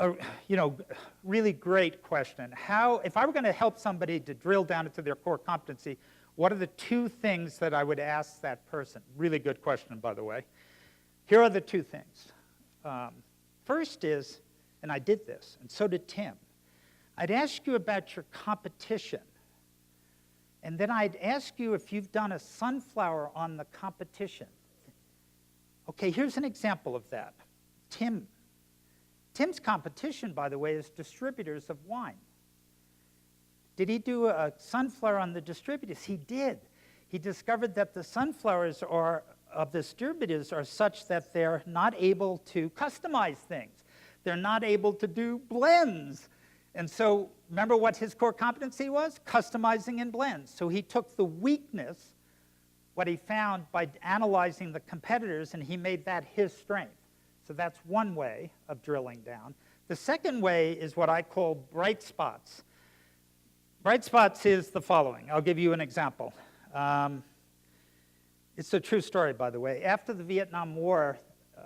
a really great question. If I were going to help somebody to drill down into their core competency, what are the two things that I would ask that person? Really good question, by the way. Here are the two things. First is, and I did this, and so did Tim, I'd ask you about your competition. And then I'd ask you if you've done a sunflower on the competition. Okay, here's an example of that. Tim's competition, by the way, is distributors of wine. Did he do a sunflower on the distributors? He did. He discovered that the sunflowers of the distributors are such that they're not able to customize things. They're not able to do blends. And so remember what his core competency was? Customizing and blends. So he took the weakness, what he found by analyzing the competitors, and he made that his strength. So that's one way of drilling down. The second way is what I call bright spots. Bright spots is the following. I'll give you an example. It's a true story, by the way. After the Vietnam War,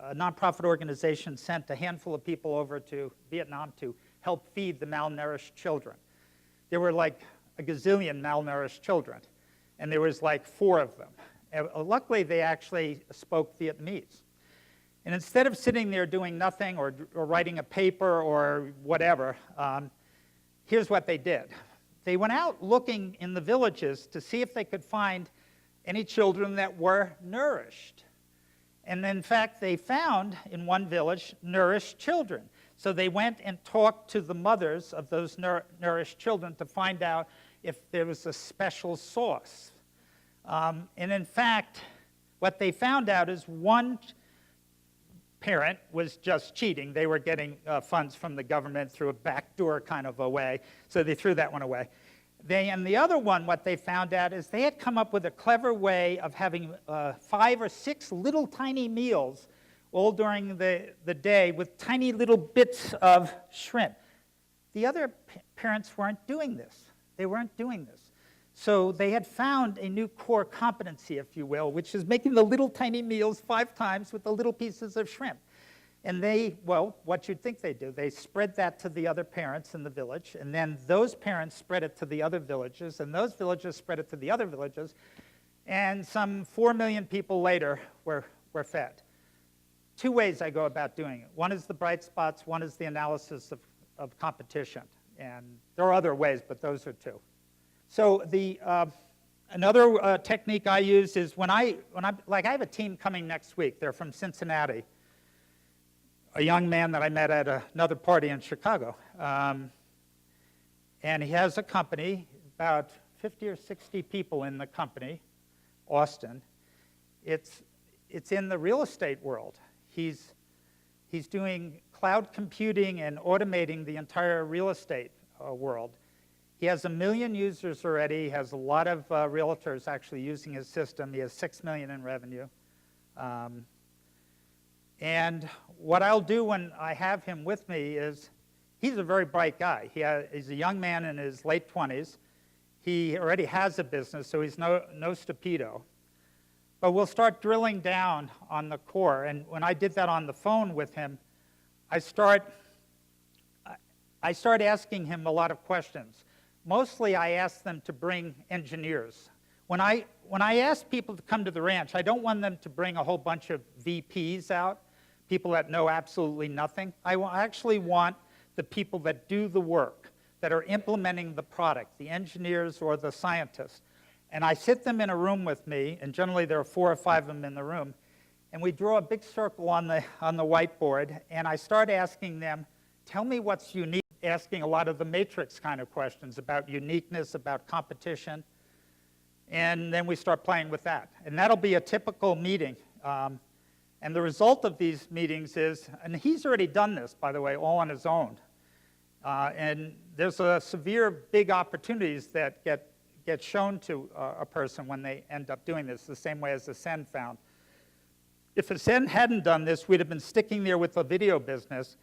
a nonprofit organization sent a handful of people over to Vietnam to help feed the malnourished children. There were like a gazillion malnourished children, and there was like 4 of them. And luckily, they actually spoke Vietnamese. And instead of sitting there doing nothing or writing a paper or whatever, here's what they did. They went out looking in the villages to see if they could find any children that were nourished. And in fact, they found in one village nourished children. So they went and talked to the mothers of those nourished children to find out if there was a special sauce. And in fact, what they found out is one parent was just cheating. They were getting funds from the government through a backdoor kind of a way, so they threw that one away. And the other one, what they found out is they had come up with a clever way of having 5 or 6 little tiny meals all during the day with tiny little bits of shrimp. The other parents weren't doing this. They weren't doing this. So they had found a new core competency, if you will, which is making the little tiny meals 5 times with the little pieces of shrimp. And what you'd think they do, they spread that to the other parents in the village, and then those parents spread it to the other villages, and those villages spread it to the other villages, and some 4 million people later were fed. 2 ways I go about doing it. One is the bright spots, one is the analysis of competition. And there are other ways, but those are 2. So another technique I use is I have a team coming next week. They're from Cincinnati. A young man that I met at another party in Chicago. And he has a company, about 50 or 60 people in the company, Austin. It's in the real estate world. He's doing cloud computing and automating the entire real estate world. He has 1 million users already. He has a lot of realtors actually using his system. He has $6 million in revenue. And what I'll do when I have him with me is, he's a very bright guy. He's a young man in his late 20s. He already has a business, so he's no stupido. But we'll start drilling down on the core. And when I did that on the phone with him, I start asking him a lot of questions. Mostly I ask them to bring engineers. When I ask people to come to the ranch, I don't want them to bring a whole bunch of VPs out, people that know absolutely nothing. I actually want the people that do the work, that are implementing the product, the engineers or the scientists. And I sit them in a room with me, and generally there are 4 or 5 of them in the room, and we draw a big circle on the whiteboard, and I start asking them, tell me what's unique, asking a lot of the matrix kind of questions about uniqueness, about competition, and then we start playing with that. And that'll be a typical meeting. And the result of these meetings is, and he's already done this, by the way, all on his own, and there's a severe big opportunities that get shown to a person when they end up doing this, the same way as Ascend found. If Ascend hadn't done this, we'd have been sticking there with the video business.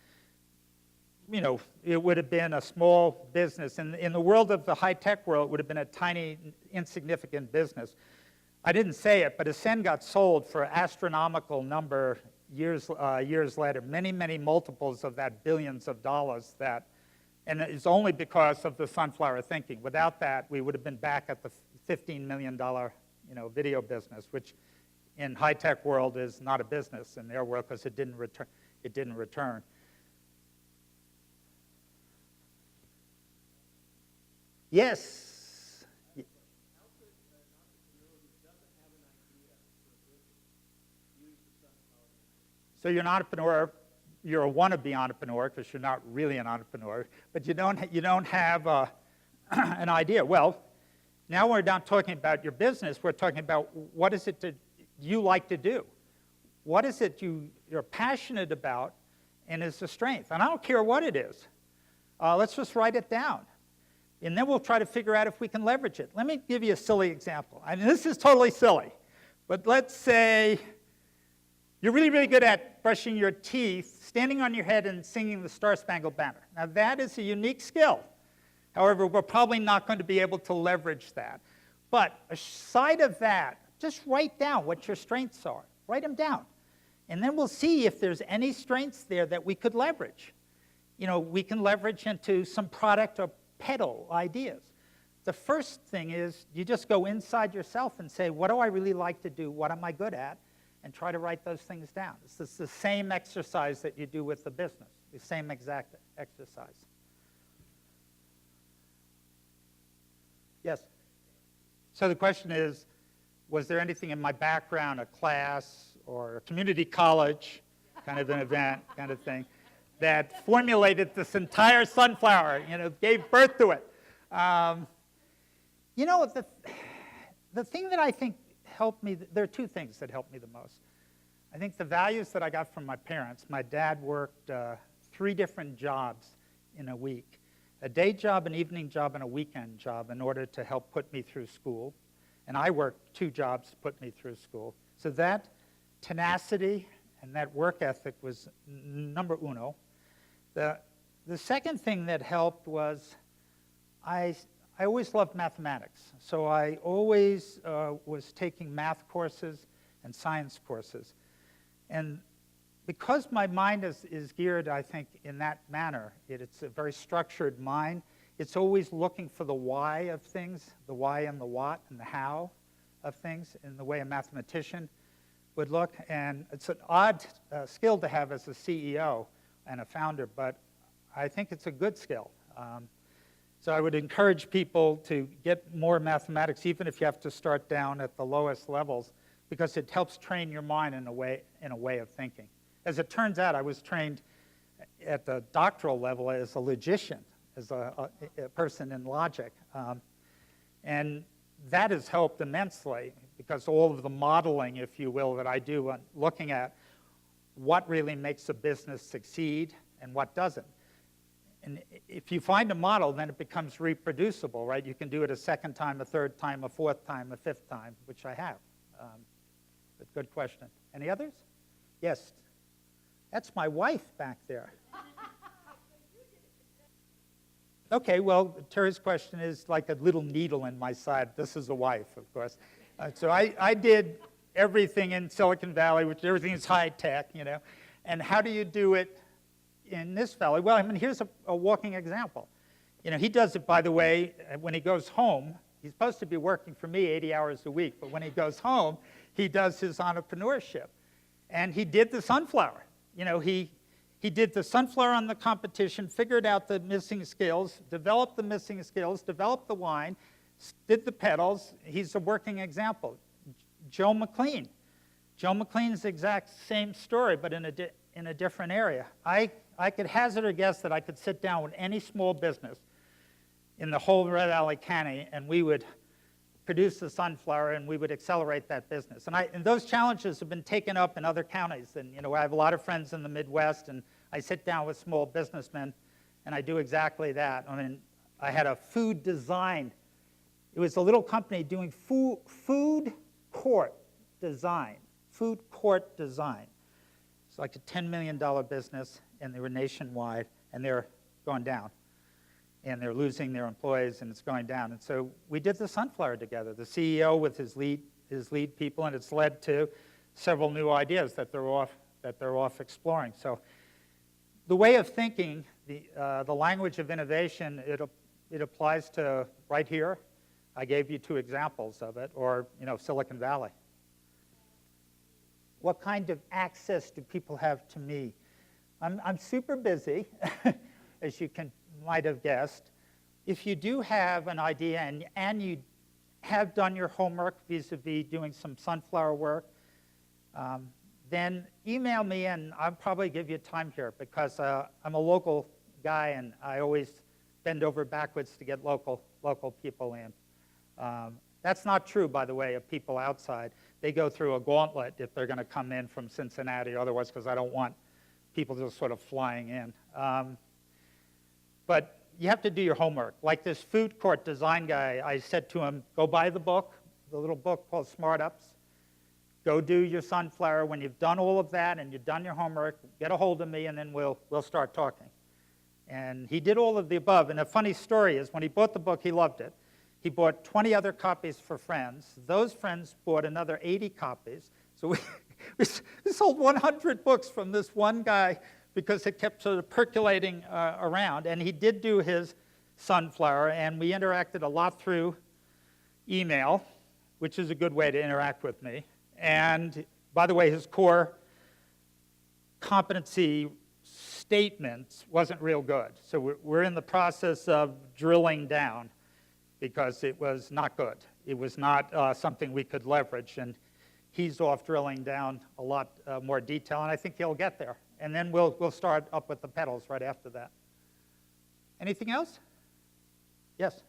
It would have been a small business. In the world of the high-tech world, it would have been a tiny, insignificant business. I didn't say it, but Ascend got sold for an astronomical number years later, many, many multiples of that, billions of dollars that, and it's only because of the sunflower thinking. Without that, we would have been back at the $15 million video business, which in high-tech world is not a business in their world because it didn't return. Yes. So you're an entrepreneur, you're a wannabe entrepreneur because you're not really an entrepreneur, but you don't have an idea. Well, now we're not talking about your business, we're talking about what is it that you like to do? What is it you're passionate about and is a strength? And I don't care what it is. Let's just write it down. And then we'll try to figure out if we can leverage it. Let me give you a silly example. I mean, this is totally silly, but let's say you're really, really good at brushing your teeth, standing on your head and singing the Star-Spangled Banner. Now, that is a unique skill. However, we're probably not going to be able to leverage that. But aside of that, just write down what your strengths are. Write them down. And then we'll see if there's any strengths there that we could leverage. We can leverage into some product or peddle ideas. The first thing is you just go inside yourself and say, what do I really like to do? What am I good at? And try to write those things down. It's the same exercise that you do with the business, the same exact exercise. Yes? So the question is, was there anything in my background, a class or a community college kind of an event kind of thing, that formulated this entire sunflower, gave birth to it? The thing that I think helped me, there are two things that helped me the most. I think the values that I got from my parents. My dad worked 3 different jobs in a week, a day job, an evening job, and a weekend job in order to help put me through school. And I worked 2 jobs to put me through school. So that tenacity and that work ethic was number uno. The second thing that helped was I always loved mathematics. So I always was taking math courses and science courses. And because my mind is geared, I think, in that manner, it's a very structured mind, it's always looking for the why of things, the why and the what and the how of things in the way a mathematician would look. And it's an odd skill to have as a CEO and a founder, but I think it's a good skill. So I would encourage people to get more mathematics, even if you have to start down at the lowest levels, because it helps train your mind in a way of thinking. As it turns out, I was trained at the doctoral level as a logician, as a person in logic. And that has helped immensely, because all of the modeling, if you will, that I do on looking at what really makes a business succeed and what doesn't. And if you find a model, then it becomes reproducible, right? You can do it a second time, a third time, a fourth time, a fifth time, which I have. But good question. Any others? Yes. That's my wife back there. Okay, well, Terry's question is like a little needle in my side. This is a wife, of course. So I did everything in Silicon Valley, which everything is high tech, And how do you do it in this valley? Well, I mean, here's a walking example. He does it, by the way, when he goes home. He's supposed to be working for me 80 hours a week, but when he goes home, he does his entrepreneurship. And he did the sunflower. He did the sunflower on the competition, figured out the missing skills, developed the missing skills, developed the wine, did the pedals. He's a working example. Joe McLean. Joe McLean's the exact same story, but in a different area. I could hazard a guess that I could sit down with any small business in the whole Red Valley County, and we would produce the sunflower, and we would accelerate that business. And those challenges have been taken up in other counties. And I have a lot of friends in the Midwest, and I sit down with small businessmen, and I do exactly that. I mean, I had a food design. It was a little company doing food court design. Food court design. It's like a $10 million business, and they were nationwide, and they're going down. And they're losing their employees, and it's going down. And so we did the sunflower together, the CEO with his lead people, and it's led to several new ideas that they're off that they're off exploring. So the way of thinking, the language of innovation, it applies to right here. I gave you 2 examples of it, or Silicon Valley. What kind of access do people have to me? I'm super busy, as you might have guessed. If you do have an idea and you have done your homework vis-a-vis doing some sunflower work, then email me and I'll probably give you time here because I'm a local guy and I always bend over backwards to get local people in. That's not true, by the way, of people outside. They go through a gauntlet if they're going to come in from Cincinnati, otherwise, because I don't want people just sort of flying in. But you have to do your homework. Like this food court design guy, I said to him, go buy the book, the little book called Smart Ups. Go do your sunflower. When you've done all of that and you've done your homework, get a hold of me and then we'll start talking. And he did all of the above. And a funny story is when he bought the book, he loved it. He bought 20 other copies for friends. Those friends bought another 80 copies. So we sold 100 books from this one guy because it kept sort of percolating around. And he did do his sunflower, and we interacted a lot through email, which is a good way to interact with me. And by the way, his core competency statements wasn't real good. So we're in the process of drilling down because it was not good. It was not something we could leverage. And he's off drilling down a lot more detail, and I think he'll get there. And then we'll start up with the petals right after that. Anything else? Yes?